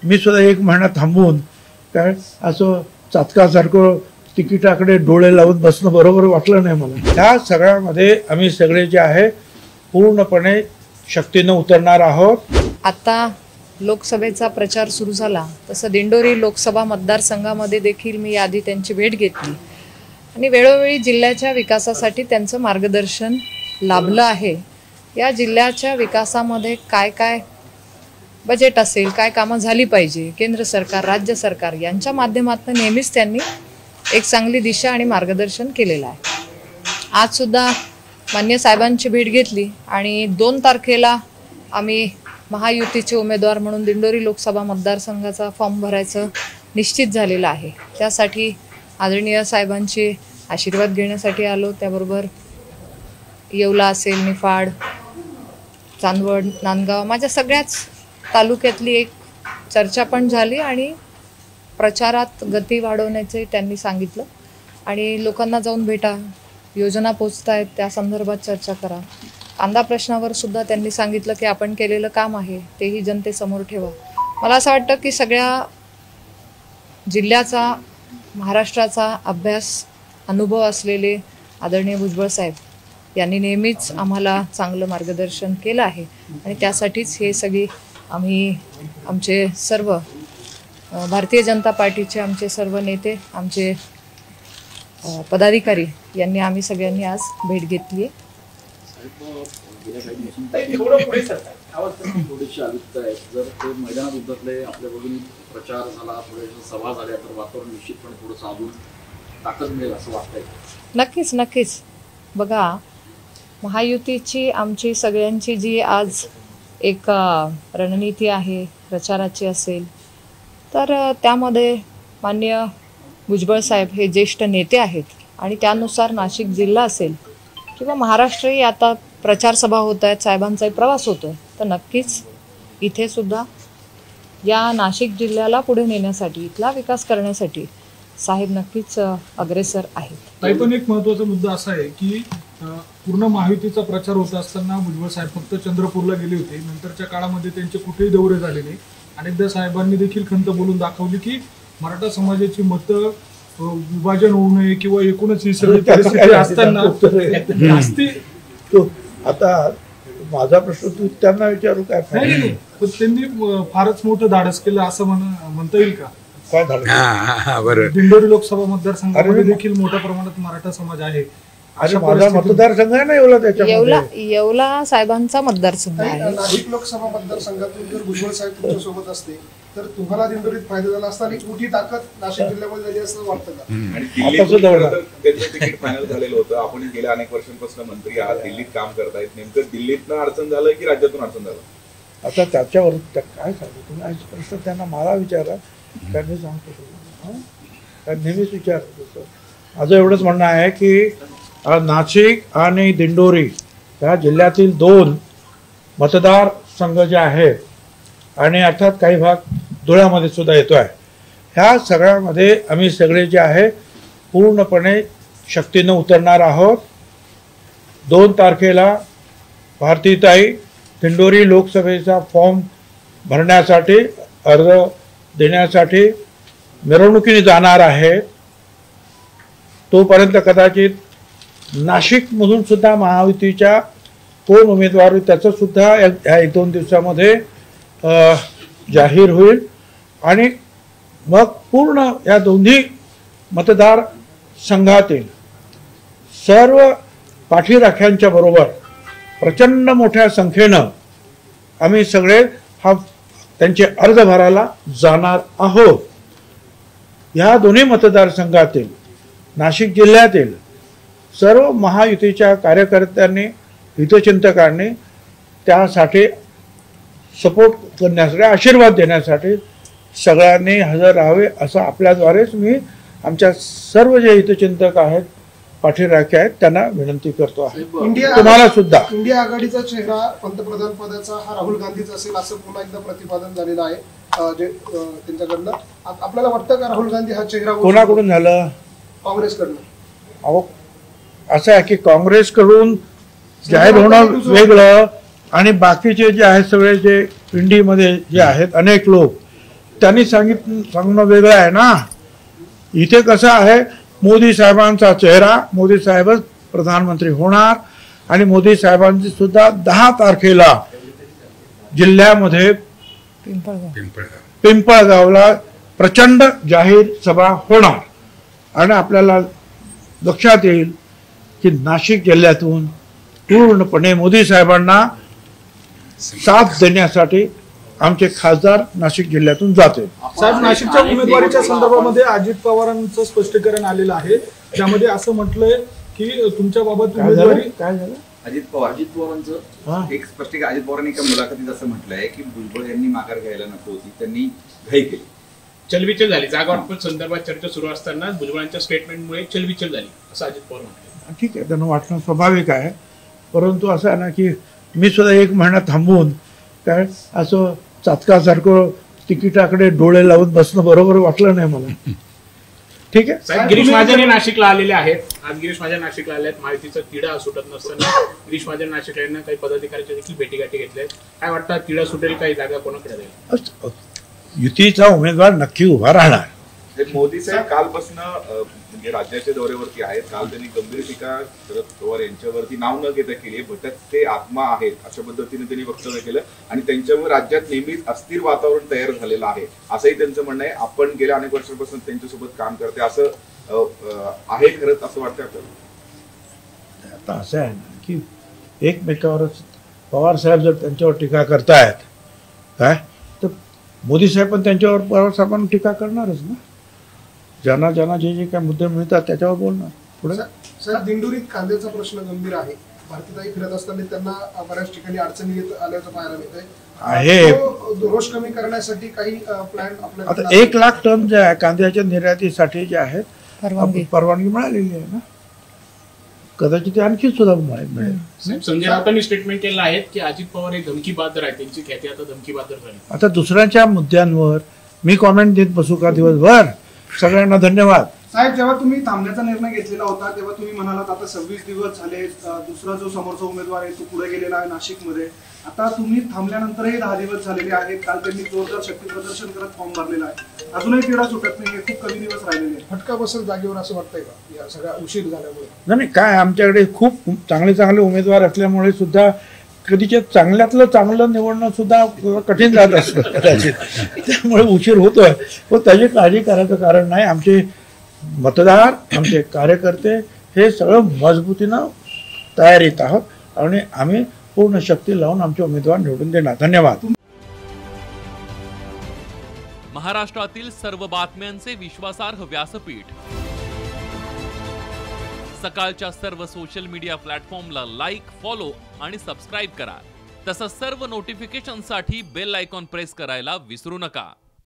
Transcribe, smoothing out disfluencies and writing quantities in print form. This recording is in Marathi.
मी सुद्धा 1 महिना थांबून काय असं चातकासारखं तिकिटाकडे डोळे लावून बसणं बरोबर वाटलं नाही मला. त्या सगळ्यामध्ये आम्ही सगळे जे आहे पूर्णपणे शक्तीनं उतरणार आहोत. आता लोकसभेचा प्रचार सुरू झाला तसं दिंडोरी लोकसभा मतदारसंघामध्ये देखील मी आधी त्यांची भेट घेतली आणि वेळोवेळी जिल्ह्याच्या विकासासाठी त्यांचं मार्गदर्शन लाभलं आहे. या जिल्ह्याच्या विकासामध्ये काय काय बजेट असेल, काय कामं झाली पाहिजे, केंद्र सरकार राज्य सरकार यांच्या माध्यमातून नेहमीच त्यांनी एक चांगली दिशा आणि मार्गदर्शन केलेलं आहे. आज सुद्धा मान्य साहेबांची भेट घेतली आणि 2 तारखेला आम्ही महायुतीचे उमेदवार म्हणून दिंडोरी लोकसभा मतदारसंघाचा फॉर्म भरायचं निश्चित झालेलं आहे. त्यासाठी आदरणीय साहेबांचे आशीर्वाद घेण्यासाठी आलो. त्याबरोबर येवला असेल, निफाड, चांदवड, नांदगाव माझ्या सगळ्याच तालुक्यातली एक चर्चा पण झाली आणि प्रचारात गती वाढवण्याचे त्यांनी सांगितलं आणि लोकांना जाऊन भेटा, योजना पोचतायत त्या संदर्भात चर्चा करा. कांदा प्रश्नावर सुद्धा त्यांनी सांगितलं की आपण केलेलं काम आहे तेही जनतेसमोर ठेवा. मला असं वाटतं की सगळ्या जिल्ह्याचा, महाराष्ट्राचा अभ्यास, अनुभव असलेले आदरणीय भुजबळ साहेब यांनी नेहमीच आम्हाला चांगलं मार्गदर्शन केलं आहे आणि त्यासाठीच हे सगळी आम्ही आमचे सर्व भारतीय जनता पार्टीचे आमचे सर्व नेते, आमचे पदाधिकारी यांनी आम्ही सगळ्यांनी आज भेट घेतली आहे. मैदानात उतरले, आपल्याकडून प्रचार झाला, थोडेसे सभा झाल्या तर वातावरण निश्चितपणे थोडंसं अजून ताकद मिळेल असं वाटतंय. नक्कीच नक्कीच. बघा, महायुतीची आमची सगळ्यांची जी आज एक रणनीती आहे प्रचाराची असेल तर त्यामध्ये माननीय भुजबळ साहेब हे ज्येष्ठ नेते आहेत आणि त्यानुसार नाशिक जिल्हा असेल किंवा महाराष्ट्रही आता प्रचार सभा होत आहेत, साहेबांचाही प्रवास होतो आहे, तर नक्कीच इथे सुद्धा या नाशिक जिल्ह्याला पुढे नेण्यासाठी, इथला विकास करण्यासाठी साहेब नक्कीच अग्रेसर आहेत. पण एक महत्त्वाचा मुद्दा असा आहे की पूर्ण महायुतीचा प्रचार होत असताना भुजबळ साहेब फक्त चंद्रपूरला गेले होते. नंतरच्या काळामध्ये त्यांचे कुठेही दौरे झाले नाही. अनेकदा साहेबांनी देखील खंत बोलून दाखवली की मराठा समाजाची मतं विभाजन होऊ नये किंवा एकूणच ही सगळी परिस्थिती असताना आता माझा प्रश्न तू त्यांना विचारू काय? नाही, पण त्यांनी फारच मोठं धाडस केलं असं म्हणता येईल का? काय झालं? दिंडोरी लोकसभा मतदारसंघामध्ये देखील मोठ्या प्रमाणात मराठा समाज आहे. अशा माझा मतदारसंघ आहे ना येवला, त्याच्यामध्ये येवला साहेबांचा मतदारसंघ आहे. नाशिक लोकसभा मतदारसंघातून जर भुजबळ साहेब तुमच्या सोबत असते तर तुम्हाला दिंडोरीत फायदा झाला असता आणि मोठी ताकद नाशिक जिल्ह्यामध्ये झाली असं वाटतं का? आणि त्यांचं तिकीट फायनल झालेलं होतं. आपण गेल्या अनेक वर्षांपासून मंत्री आहात, दिल्लीत काम करतायत. नेमकं दिल्लीतनं अडचण झालं की राज्यातून अडचण झालं? आता त्याच्यावर काय सांगू, तुम्ही आज प्रश्न त्यांना मला विचारा, त्यांनी सांगतो, नेहमीच विचारतो. माझं एवढंच म्हणणं आहे की नाशिक आणि दिंडोरी या जिल्ह्यातील 2 मतदारसंघ जे आहेत आणि अर्थात काही भाग धुळ्यामध्ये सुद्धा येतो आहे, ह्या सगळ्यामध्ये आम्ही सगळे जे आहे पूर्णपणे शक्तीनं उतरणार आहोत. 2 तारखेला भारतीताई दिंडोरी लोकसभेचा फॉर्म भरण्यासाठी, अर्ज देण्यासाठी मिरवणुकीने जाणार आहे. तोपर्यंत कदाचित नाशिकमधून सुद्धा महायुतीच्या कोण उमेदवार त्याचं सुद्धा या 1-2 दिवसामध्ये जाहीर होईल आणि मग पूर्ण या दोन्ही मतदारसंघातील सर्व पाठीराख्यांच्या बरोबर प्रचंड मोठ्या संख्येनं आम्ही सगळे त्यांचे अर्ज भरायला जाणार आहोत. या दोन्ही मतदारसंघातील, नाशिक जिल्ह्यातील सर्व महायुतीच्या कार्यकर्त्यांनी, हितचिंतकांनी त्यासाठी सपोर्ट करण्यासाठी, आशीर्वाद देण्यासाठी सगळ्यांनी हजर राहावे असं आपल्याद्वारेच मी आमच्या सर्व जे हितचिंतक आहेत, पाठीराखे आहेत, त्यांना विनंती करतो आहे. तुम्हाला सुद्धा इंडिया आघाडीचा चेहरा पंतप्रधान पदाचा हा राहुल गांधीचा असेल असं पुन्हा एकदा प्रतिपादन झालेलं आहे त्यांच्याकडनं. आपल्याला वाटतं का राहुल गांधी हा चेहरा कोणाकडून झालं? काँग्रेसकडनं. अहो, असं आहे की काँग्रेसकडून जाहीर होणं वेगळं आणि बाकीचे जे आहेत सगळे जे इंडीमध्ये जे आहेत अनेक लोक त्यांनी सांगणं वेगळं आहे ना. इथे कसं आहे, मोदी साहेबांचा चेहरा, मोदी साहेबच प्रधानमंत्री होणार आणि मोदी साहेबांची सुद्धा 10 तारखेला जिल्ह्यामध्ये पिंपळगावला प्रचंड जाहीर सभा होणार आणि आपल्याला लक्षात येईल की नाशिक जिल्ह्यातून पूर्णपणे मोदी साहेबांना साथ देण्यासाठी आमचे खासदार नाशिक जिल्ह्यातून जाते. साहेब, नाशिकच्या उमेदवारीच्या संदर्भामध्ये अजित पवारांचं स्पष्टीकरण आलेलं आहे, त्यामध्ये असं म्हटलंय की तुमच्या बाबत उमेदवारी काय झालं. अजित पवारांचं एक स्पष्टीकरण, अजित पवारांनी एका मुलाखतीत असं म्हटलंय की भुजबळ यांनी माघार घ्यायला नको होती, त्यांनी घाई केली. चलबिचल झाली. जागा वाटप संदर्भात चर्चा सुरू असताना भुजबळांच्या स्टेटमेंटमुळे चलबिचल झाली असं अजित पवार म्हटले. ठीक आहे, त्यांना वाटणं स्वाभाविक आहे, परंतु असं आहे ना की मी सुद्धा 1 महिना थांबवून काय असं चातकासारखं तिकिटाकडे डोळे लावून बसणं बरोबर वाटलं नाही मला. ठीक आहे साहेब, गिरीश महाजन नाशिकला आलेले आहेत. आज गिरीश महाजन नाशिकला आले आहेत. माहितीचा तिढा सुटत नसताना गिरीश महाजन नाशिकला यांना काही पदाधिकाऱ्यांच्या देखील भेटीगाठी घेतल्या आहेत. काय वाटतं, तिढा सुटेल, काही जागा कोणाकडे जाईल? युतीचा उमेदवार नक्की उभा राहणार. मोदी साहेब कालपासून म्हणजे राज्याच्या दौऱ्यावरती आहेत. काल त्यांनी गंभीर टीका शरद पवार यांच्यावरती नाव न घेता केली. भटकते आत्मा आहेत अशा पद्धतीने त्यांनी वक्तव्य केलं आणि त्यांच्यामुळे राज्यात नेहमीच अस्थिर वातावरण तयार झालेलं आहे असंही त्यांचं म्हणणं आहे. आपण गेल्या अनेक वर्षांपासून त्यांच्यासोबत काम करते असं आहे खरंच असं वाटतं आपल्याला? आता असं आहे ना की एकमेकावरच पवार साहेब जर त्यांच्यावर टीका करतायत काय, तर मोदी साहेब पण त्यांच्यावर पवार साहेबांना टीका करणारच ना. ज्यांना ज्यांना जे जे काय मुद्दे मिळतात त्याच्यावर बोलणार. पुढे साहेब, दिंडोरीत कांद्याचा प्रश्न गंभीर आहे. भारतीताई फिरत असताना त्यांना बऱ्याच ठिकाणी अडचणी येत आल्याचं पाहायला मिळतंय. आहे रोष कमी करण्यासाठी काही प्लॅन आपल्याला? आता 1 लाख टन जे आहे कांद्याच्या निर्यातीसाठी जे आहेत परवानगी मिळालेली आहे ना. कदाचित ते आणखी सुद्धा मिळेल. संजय राऊतांनी स्टेटमेंट केलं आहे की अजित पवार हे धमकी बहादर आहेत, त्यांची ख्याती आता धमकी बहादर झाली. आता दुसऱ्यांच्या मुद्द्यांवर मी कॉमेंट देत बसू का दिवसभर? सगळ्यांना धन्यवाद. साहेब, जेव्हा तुम्ही थांबण्याचा निर्णय घेतलेला होता तेव्हा तुम्ही म्हणालात आता 26 दिवस झाले, दुसरा जो समोरचा उमेदवार आहे तो पुढे गेलेला आहे नाशिकमध्ये. आता तुम्ही थांबल्यानंतरही 10 दिवस झालेले आहेत. काल त्यांनी जोरदार शक्ती प्रदर्शन करत फॉर्म भरलेला आहे. अजूनही तिढा सुटत नाही. खूप कमी दिवस राहिलेले आहेत. फटका बसेल जागेवर असं वाटतंय का या सगळ्या उशीर झाल्यामुळे? नाही, काय आमच्याकडे खूप चांगले चांगले उमेदवार असल्यामुळे सुद्धा कधीच्या चांगल्यातलं चांगलं निवडणं सुद्धा कठीण जात असतं कदाचित. त्यामुळे उशीर होतोय, पण त्याची काळजी करायचं कारण नाही. आमचे मतदार, आमचे कार्यकर्ते हे सगळं मजबूतीनं तयारीत आहोत आणि आम्ही पूर्ण शक्ती लावून आमचे उमेदवार निवडून देणार. धन्यवाद. महाराष्ट्रातील सर्व बातम्यांचे विश्वासार्ह व्यासपीठ, सकाळच्या सर्व सोशल मीडिया प्लॅटफॉर्मला लाईक, फॉलो आणि सबस्क्राईब करा. तसंच सर्व नोटिफिकेशनसाठी बेल आयकॉन प्रेस करायला विसरू नका.